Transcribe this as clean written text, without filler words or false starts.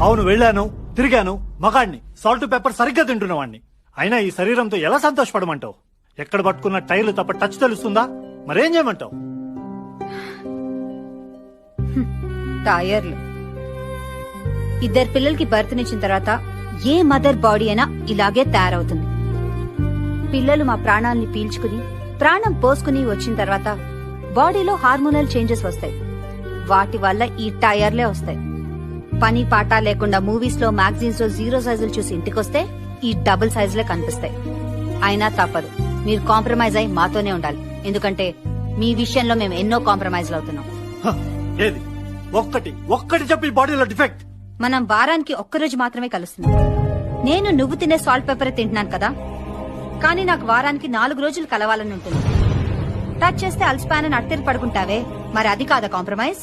అవును వెళ్ళాను, తిరిగాను, మగాడిని, సాల్ట్ పేపర్ సరిగ్గా తింటున్నవాడిని. అయినా ఈ శరీరంతో ఎలా సంతోషపడమంటావు? ఎక్కడ పట్టుకున్న టైర్లు తప్ప టచ్ తెలుస్తుందా? మరేం చేయమంటావు? టైర్లు. ఇద్దరు పిల్లలకి బర్త్నిచ్చిన తర్వాత ఏ మదర్ బాడీ అయినా ఇలాగే తయారవుతుంది. పిల్లలు మా ప్రాణాల్ని పీల్చుకుని ప్రాణం పోసుకుని వచ్చిన తర్వాత బాడీలో హార్మోనల్ చేంజెస్ వస్తాయి. వాటి వల్ల ఈ టైర్లే వస్తాయి. పని పాట లేకుండా మూవీస్ లో మ్యాగజైన్స్ లో 0 సైజులు చూసి ఇంటికొస్తే ఈ డబుల్ సైజులే కనిపిస్తాయి. అయినా తప్పదు, మీరు కాంప్రమైజ్ అయి మాతోనే ఉండాలి. ఎందుకంటే మీ విషయంలో మేము ఎన్నో కాంప్రమైజ్లు అవుతున్నాం. ఏది ఒక్కటి చెప్పి బాడీలో డిఫెక్ట్. మనం వారానికి ఒక్కరోజు మాత్రమే కలుస్తున్నాం. నేను నువ్వు తినే సాల్ట్ పేపర్ తింటున్నాను కదా, కానీ నాకు వారానికి 4 రోజులు కలవాలని ఉంటుంది. టచ్ చేస్తే అలసిపోయానని అట్టేరు పడుకుంటావే, మరి అది కాదా కాంప్రమైజ్?